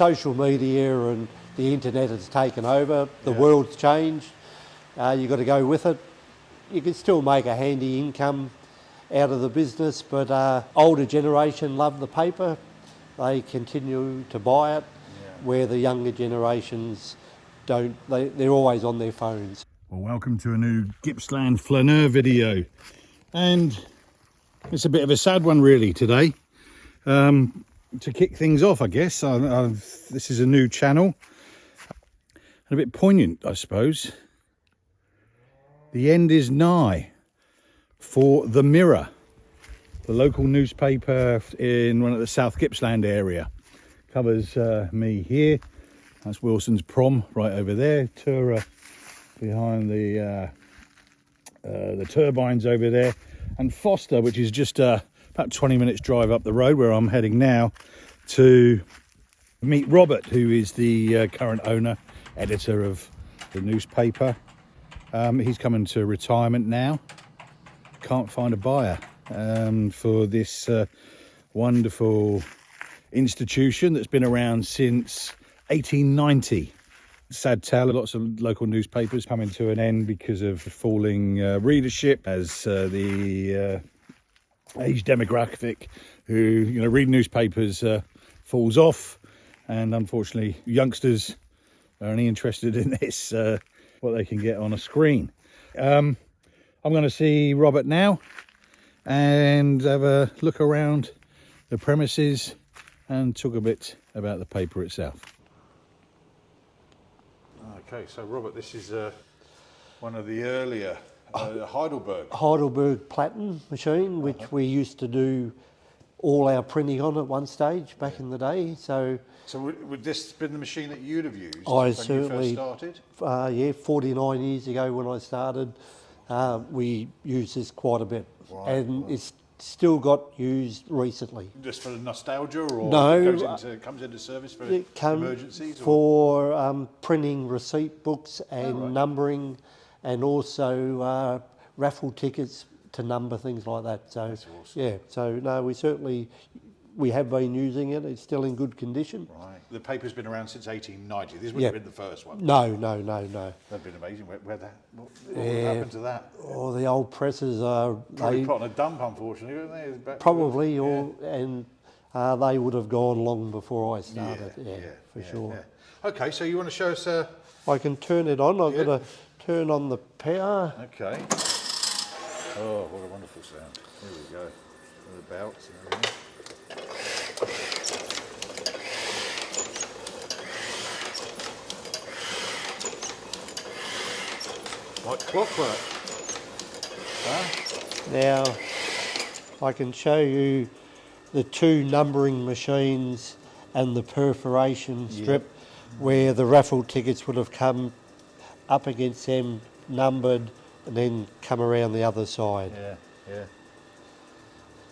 Social media and the internet has taken over. The world's changed. You've got to go with it. You can still make a handy income out of the business, but older generation love the paper. They continue to buy it, where the younger generations don't. They're always on their phones. Well, welcome to a new Gippsland flaneur video, and it's a bit of a sad one really today. To kick things off, I guess, this is a new channel, and a bit poignant, I suppose. The end is nigh for The Mirror, the local newspaper in one of the South Gippsland area. Covers me here. That's Wilson's Prom right over there. Tura behind the turbines over there, and Foster, which is just about 20 minutes drive up the road where I'm heading now to meet Robert, who is the current owner, editor of the newspaper. He's coming to retirement now. Can't find a buyer for this wonderful institution that's been around since 1890. Sad tale, lots of local newspapers coming to an end because of falling readership, as the age demographic who read newspapers falls off, and unfortunately youngsters are only interested in this, what they can get on a screen. I'm going to see Robert now and have a look around the premises and talk a bit about the paper itself. Okay, so Robert, this is one of the earlier Heidelberg Platen machine, which we used to do all our printing on at one stage back in the day. So would this have been the machine that you'd have used when you first started? 49 years ago when I started, we used this quite a bit, and it's still got used recently. Just for nostalgia, or no? Comes into service for emergencies, for printing receipt books and numbering, and also raffle tickets to number things like that. So that's awesome. Yeah, so no, we have been using it. It's still in good condition. Right. The paper's been around since 1890. This wouldn't have been the first one. No. That'd been amazing. What happened to that? Oh, the old presses are probably put on a dump, unfortunately, weren't they? Probably, and they would have gone long before I started. For sure. Yeah. Okay, so you want to show us? I can turn it on. I've got to turn on the power. Okay. Oh, what a wonderful sound. Here we go. The belts and everything. Like clockwork. Now, I can show you the two numbering machines and the perforation strip, where the raffle tickets would have come up against them, numbered, and then come around the other side. Yeah.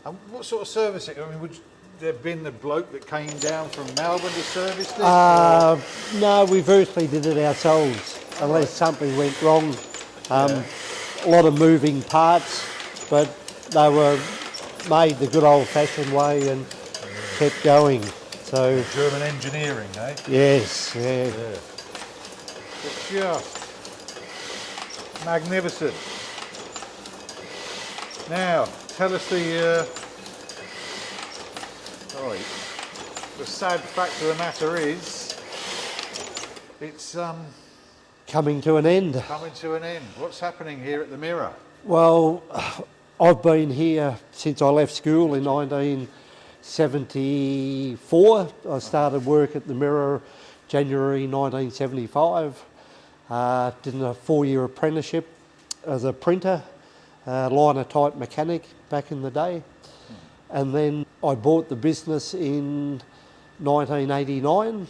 And what sort of service? I mean, would there have been the bloke that came down from Melbourne to service this? No, we virtually did it ourselves, unless something went wrong. A lot of moving parts, but they were made the good old-fashioned way and kept going. So German engineering, eh? Yes, yeah. It's just magnificent. Now, tell us the sad fact of the matter is, it's coming to an end. Coming to an end. What's happening here at the Mirror? Well, I've been here since I left school in 1974. I started work at the Mirror January 1975. Did a 4-year apprenticeship as a printer, linotype mechanic back in the day. And then I bought the business in 1989.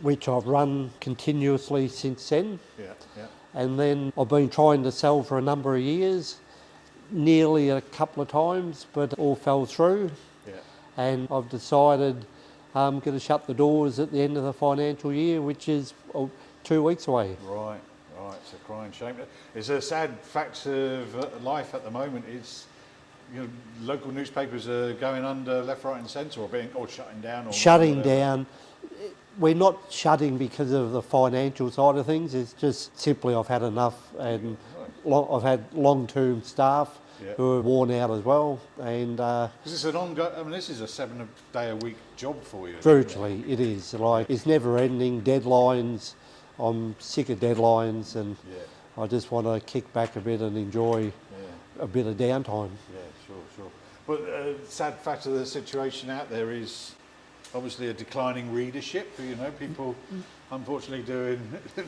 Which I've run continuously since then. And then I've been trying to sell for a number of years, nearly a couple of times, but all fell through. And I've decided I'm going to shut the doors at the end of the financial year, which is 2 weeks away. Right, it's a crying shame. It's a sad fact of life at the moment. It's, local newspapers are going under left, right and centre, or shutting down. Shutting down. we're not shutting because of the financial side of things. It's just simply I've had enough, and I've had long-term staff Yeah. who are worn out as well, and Because it's an ongoing. I mean, this is a 7-day-a-week job for you. virtually it is. Like, it's never-ending, deadlines. I'm sick of deadlines, and Yeah. I just want to kick back a bit and enjoy a bit of downtime. Yeah, sure. But sad fact of the situation out there is obviously a declining readership. You know, people unfortunately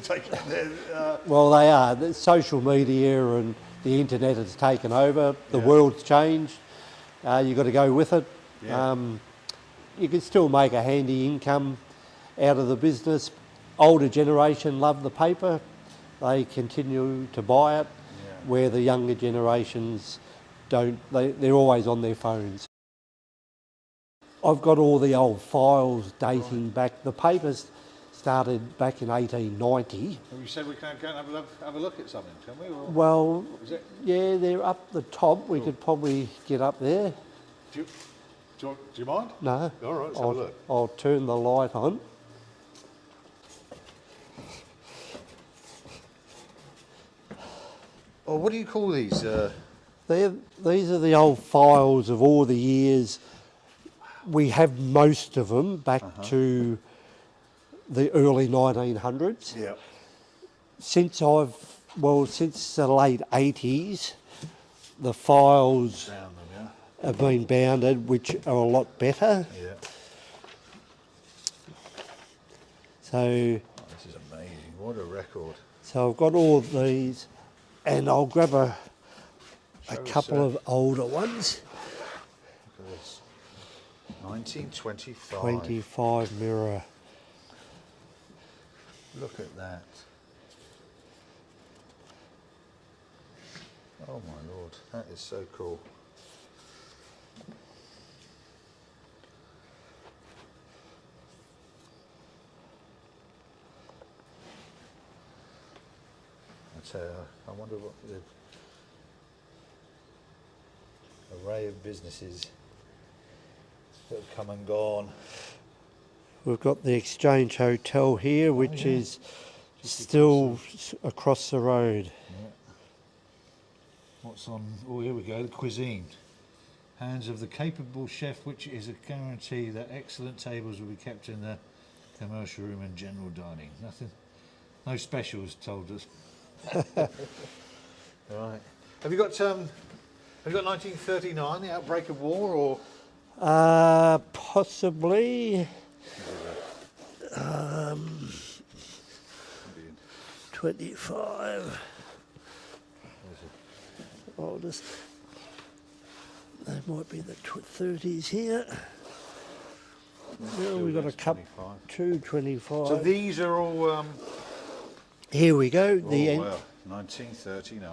taking their. Well, they are. The social media and the internet has taken over. The Yeah. world's changed. You've got to go with it. Yeah. You can still make a handy income out of the business. Older generation love the paper. They continue to buy it, where the younger generations don't. They're always on their phones. I've got all the old files dating back. The papers started back in 1890. Have you said we can go and have a look at something, can we? Or Well, is it? yeah, they're up the top. We could probably get up there. Do you mind? No. All right, let's have a look. I'll turn the light on. Oh, what do you call these? These are the old files of all the years. We have most of them back to the early 1900s. Yeah. Since the late 80s, the files Found them, have been bounded, which are a lot better. yeah. So, Oh, this is amazing. What a record. so I've got all of these, and I'll grab a Show us, couple of older ones. Look at this. 1925. 25 mirror. Look at that. Oh my lord, that is so cool. I tell you, I wonder what the array of businesses that have come and gone. We've got the Exchange Hotel here, which is still across the road. Yeah. What's on? Oh, here we go. The cuisine. Hands of the capable chef, which is a guarantee that excellent tables will be kept in the commercial room and general dining. Nothing, no specials told us. Right. Have you got 1939, the outbreak of war, or? Possibly. 25. Oldest. There might be the 30s here. Well, we've got a couple. 225. So these are all. Here we go. Oh The end. wow, 1939.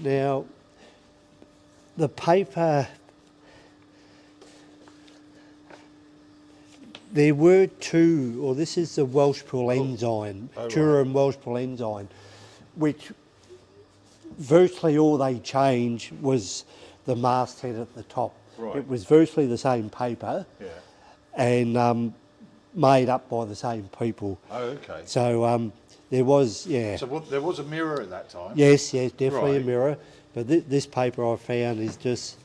Now, the paper. There were two, or this is the Welshpool ensign, Turum Welshpool ensign, which virtually all they changed was the masthead at the top. Right. It was virtually the same paper, Yeah. and made up by the same people. Oh, okay. So there was, yeah. So there was a mirror at that time. Yes, definitely a Right. mirror. But this paper I found is just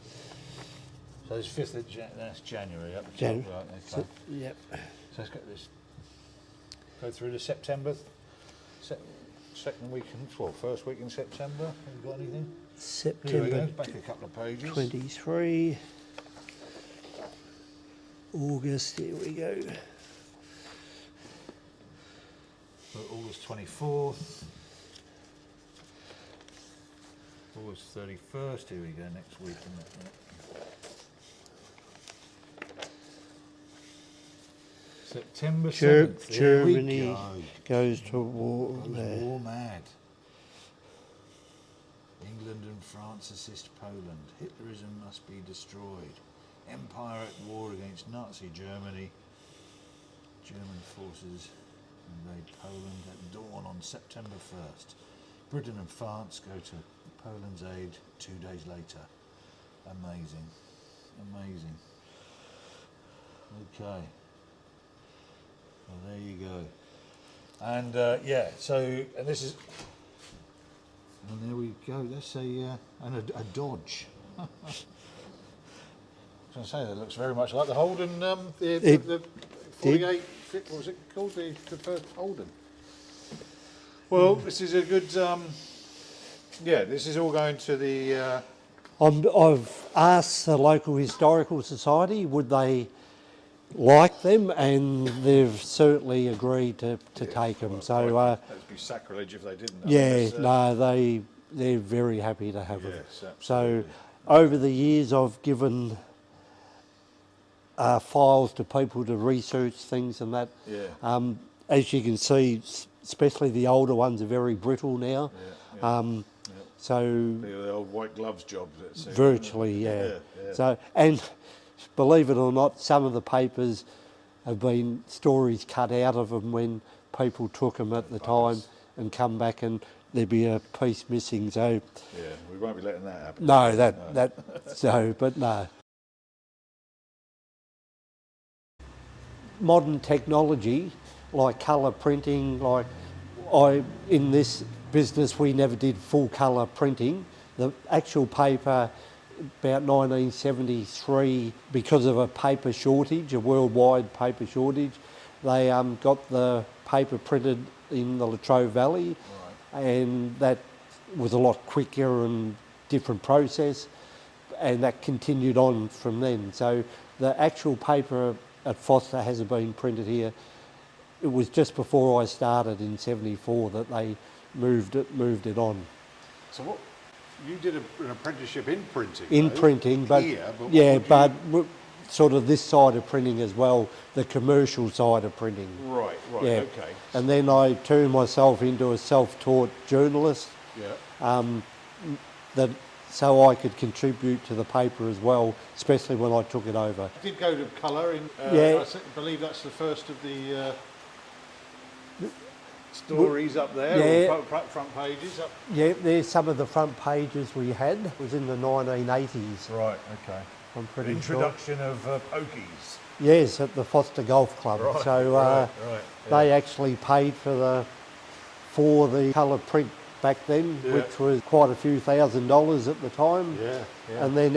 So it's 5th of that's January up the January. top, right? Okay. Yep. So let's get this. Go through to September. Second week first week in September. Have you got anything? Here we go. September Back a couple of pages. 23. August, here we go. August 24th. August 31st. Here we go. Next week. Isn't it? Yeah. September 7th. Here we Germany go. goes to war Goes there. war mad. England and France assist Poland. Hitlerism must be destroyed. Empire at war against Nazi Germany. German forces invade Poland at dawn on September 1st. Britain and France go to Poland's aid 2 days later. Amazing. Amazing. Okay. go. And yeah, so, and this is, and there we go. That's a Dodge. I was going to say that looks very much like the Holden, the 48. What was it called? The first Holden. Well, this is a good. Yeah, this is all going to the. I've asked the local historical society would they like them, and they've certainly agreed to take them. Well, So that'd be sacrilege if they didn't. yeah, no, they're very happy to have them. Yes, absolutely. So over the years, I've given files to people to research things and that. Yeah. As you can see, especially the older ones are very brittle now. Yeah. So The old white gloves job. virtually, yeah. So, and believe it or not, some of the papers have been stories cut out of them when people took them at the time and come back and there'd be a piece missing. So Yeah, we won't be letting that happen. no, but no. Modern technology, like colour printing, in this business we never did full colour printing. The actual paper, about 1973, because of a paper shortage, a worldwide paper shortage, they got the paper printed in the Latrobe Valley, and that was a lot quicker and different process, and that continued on from then. So the actual paper at Foster hasn't been printed here. It was just before I started in '74 that they moved it on. So what? You did an apprenticeship in printing. In though, printing, but here, but yeah, but sort of this side of printing as well, the commercial side of printing. Right, Yeah. okay. And then I turned myself into a self-taught journalist. Yeah. So I could contribute to the paper as well, especially when I took it over. I did go to colour in. Yeah. I believe that's the first of the stories up there, Yeah. or front pages. Up. Yeah, there's some of the front pages we had. It was in the 1980s. Right, okay. I'm pretty sure. Introduction of pokies. Yes, at the Foster Golf Club. Right, So right, they actually paid for the colour print back then, which was quite a few $1,000s at the time. Yeah. And then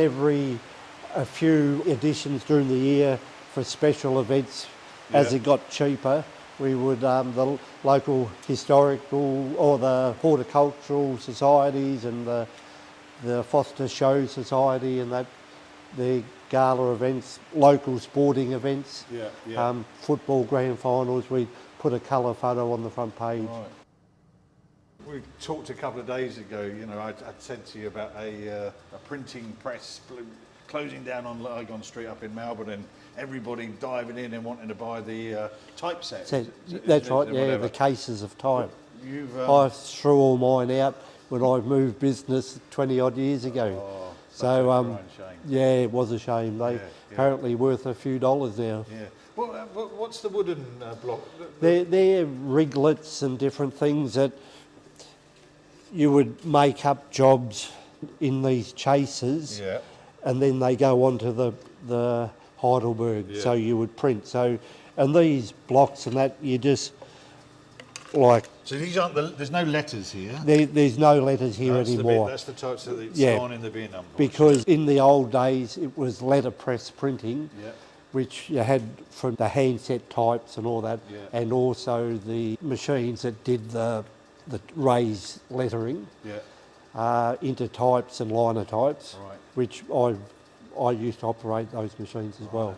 a few editions during the year for special events. As it got cheaper, we would, the local historical or the horticultural societies and the Foster Show Society and that, their gala events, local sporting events, football grand finals, we'd put a colour photo on the front page. Right. We talked a couple of days ago, I'd said to you about a printing press closing down on Lygon Street up in Melbourne, and everybody diving in and wanting to buy the typesets. That's right, the cases of type. Well, I threw all mine out when I moved business 20 odd years ago. So yeah, it was a shame. They apparently worth a few dollars now. Yeah. Well, what's the wooden block? They're riglets and different things that you would make up jobs in these chases, and then they go onto the Heidelberg. So you would print. So, and these blocks and that, you just like. So these aren't there's no letters here. There's no letters here anymore. That's the type that it's gone in the bin number. Because in the old days it was letterpress printing, which you had from the handset types and all that, and also the machines that did the raised lettering, into types and liner types, which I used to operate those machines as well.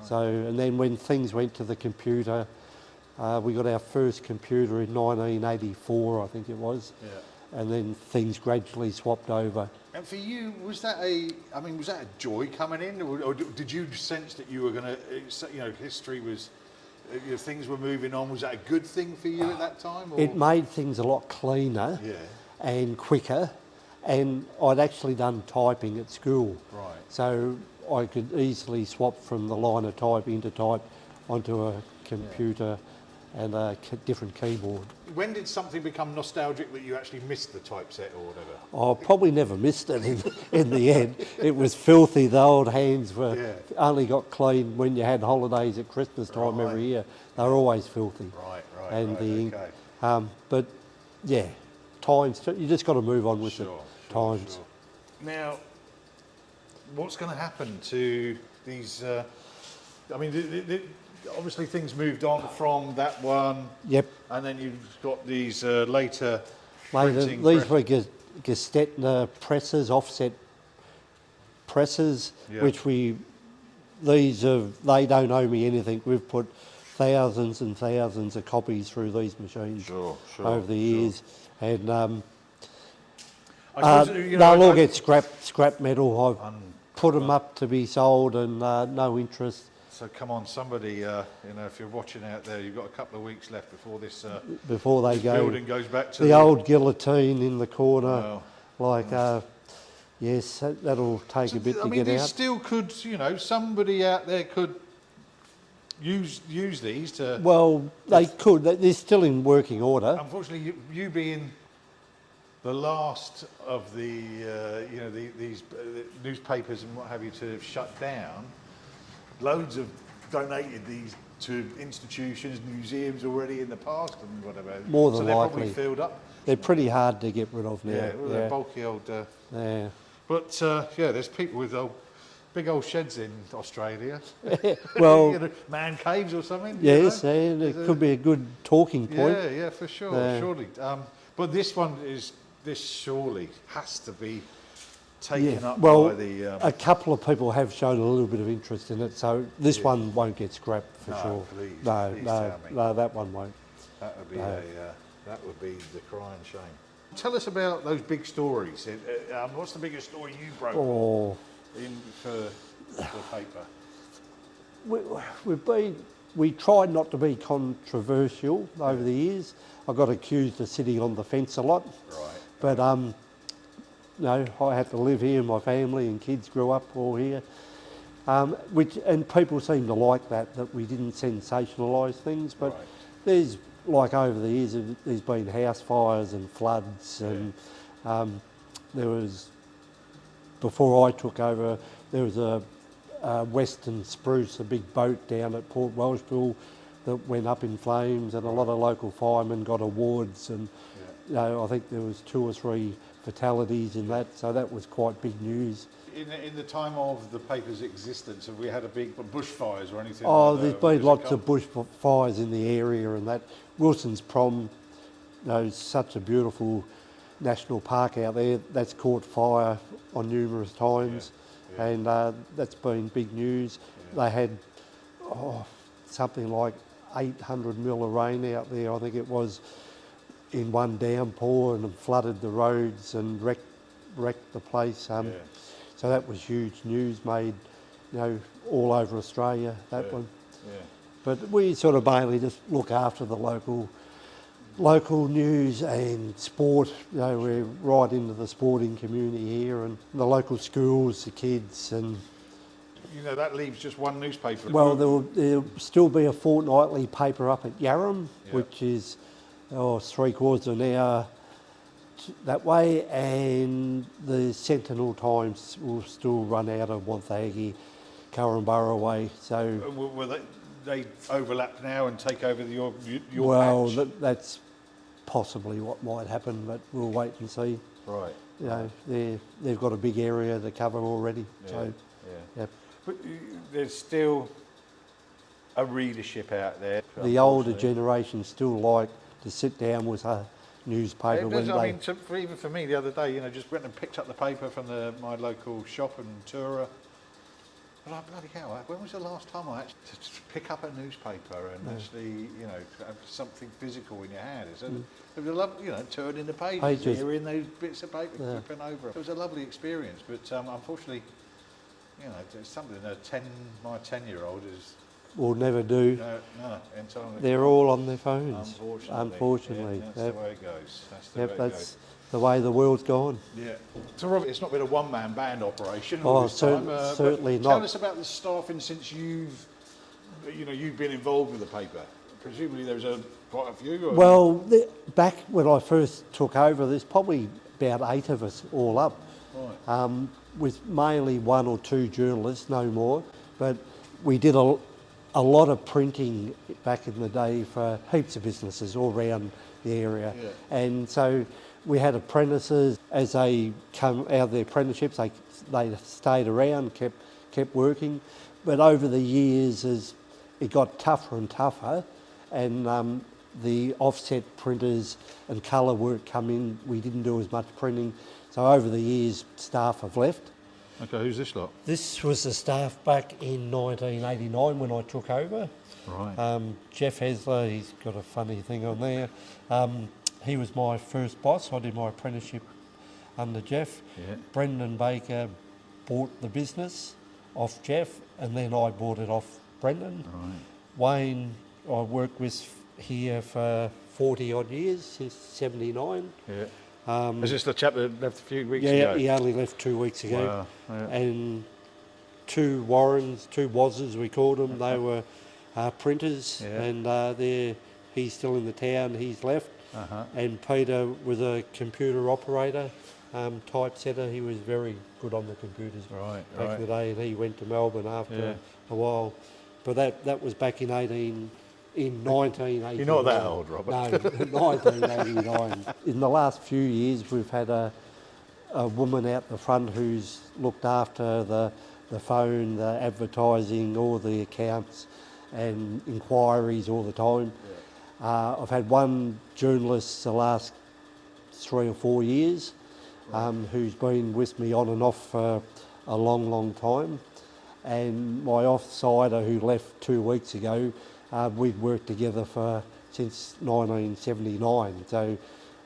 So, and then when things went to the computer, we got our first computer in 1984, I think it was, and then things gradually swapped over. And for you, was that a joy coming in, or did you sense that you were going to, history was, things were moving on? Was that a good thing for you at that time? Or? It made things a lot cleaner and quicker, and I'd actually done typing at school. Right. So I could easily swap from the liner type into type onto a computer and a different keyboard when did something become nostalgic that you actually missed the typeset or whatever? I probably never missed it in the end. It was filthy. The old hands were only got clean when you had holidays at Christmas time every year. They were always filthy. And the ink. But yeah, times, you just got to move on with the times. Now, what's going to happen to these? I mean, obviously things moved on from that one. Yep. And then you've got these later. These were Gestetner presses, offset presses, which they don't owe me anything. We've put thousands and thousands of copies through these machines over the years, and they'll all get scrap metal. I've put them up to be sold, and no interest. So come on, somebody, if you're watching out there, you've got a couple of weeks left before this building goes back to the old guillotine in the corner. Yes, that'll take a bit to get out. Still could, somebody out there could use these to. Well, they could. They're still in working order. Unfortunately, you being the last of the these newspapers and what have you to have shut down. Loads have donated these to institutions, museums already in the past and whatever. More than so they're likely. Probably filled up. They're pretty hard to get rid of now. Yeah, well, they're bulky old. Yeah. But there's people with big old sheds in Australia. Well, man caves or something. Yes, and it could be a good talking point. Yeah, for sure, surely. But this surely has to be taken up by the. A couple of people have shown a little bit of interest in it, so this one won't get scrapped for sure. Please, no, please tell me. no, that one won't. That would be that would be the crying shame. Tell us about those big stories. What's the biggest story you broke for the paper? We tried not to be controversial over the years. I got accused of sitting on the fence a lot. Right. But I had to live here. My family and kids grew up all here, and people seem to like that we didn't sensationalise things. But there's over the years, there's been house fires and floods, and there was, before I took over, there was a Western Spruce, a big boat down at Port Welshpool that went up in flames, and a lot of local firemen got awards, and I think there was 2 or 3 fatalities in that, so that was quite big news. In the time of the paper's existence, have we had a big bushfires or anything? There's been lots of bushfires in the area, and that Wilson's Prom, such a beautiful national park out there, that's caught fire on numerous times, and that's been big news. They had something like 800 mil of rain out there, I think it was, in one downpour, and flooded the roads and wrecked the place. So that was huge news, made all over Australia, that one. Yeah. But we sort of mainly just look after the local news and sport. We're right into the sporting community here, and the local schools, the kids, and that leaves just one newspaper. Well, there'll still be a fortnightly paper up at Yarram, which is 3/4 of an hour that way, and the Sentinel Times will still run out of Wonthaggi, Currumborough way. So will they overlap now and take over your patch? That's possibly what might happen, but we'll wait and see. Right. They've got a big area to cover already. But there's still a readership out there. The older generation still like to sit down with a newspaper. Even for me the other day, just went and picked up the paper from my local shop in Tura. And I bloody hell, when was the last time I actually to pick up a newspaper and actually, have something physical in your hand? It was a lovely, turning the pages, hearing those bits of paper, flipping over. It was a lovely experience, but unfortunately, it's something that my 10-year-old will never do. No, entirely. They're all on their phones. Unfortunately. That's the way it goes. That's the way the world's gone. Yeah. So, Robert, it's not been a one-man band operation. Certainly not. Tell us about the staffing since you've been involved with the paper. presumably there was quite a few. Or? Well, back when I first took over, there's probably about 8 of us all up, Right. with mainly 1 or 2 journalists, no more. But we did a lot of printing back in the day for heaps of businesses all around the area. Yeah. And so we had apprentices. As they come out of their apprenticeships, they stayed around, kept working. But over the years, as it got tougher and tougher, and the offset printers and colour work come in, we didn't do as much printing. So over the years, staff have left. Okay, who's this lot? This was the staff back in 1989 when I took over. Right. Jeff Hesler, he's got a funny thing on there. He was my first boss. I did my apprenticeship under Jeff. Yeah. Brendan Baker bought the business off Jeff, and then I bought it off Brendan. Right. Wayne, I worked with here for 40 odd years, since 79. Yeah. Is this the chap that left a few weeks Yeah, ago? he only left 2 weeks ago. Wow. Yeah. And 2 Warrens, 2 Wazzers we called them, they were printers, Yeah. and he's still in the town, he's left. Uh-huh. And Peter was a computer operator, typesetter. He was very good on the computers Right, back in the day, and he went to Melbourne after a while. But that was back in 1989. You're not that old, Robert. No, 1989. In the last few years, we've had a woman out the front who's looked after the phone, the advertising, all the accounts and inquiries all the time. Yeah. I've had one journalist the last 3 or 4 years, who's been with me on and off for a long, long time. And my offsider who left 2 weeks ago, we'd worked together since 1979. So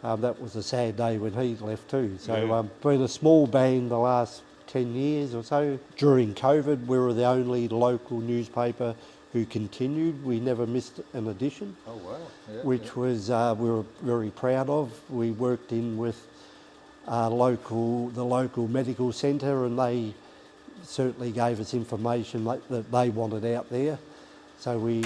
that was a sad day when he left too. So been a small band the last 10 years or so. During COVID, we were the only local newspaper who continued. We never missed an edition. Oh wow! Yeah, which was we were very proud of. We worked in with the local medical centre, and they certainly gave us information that they wanted out there. So we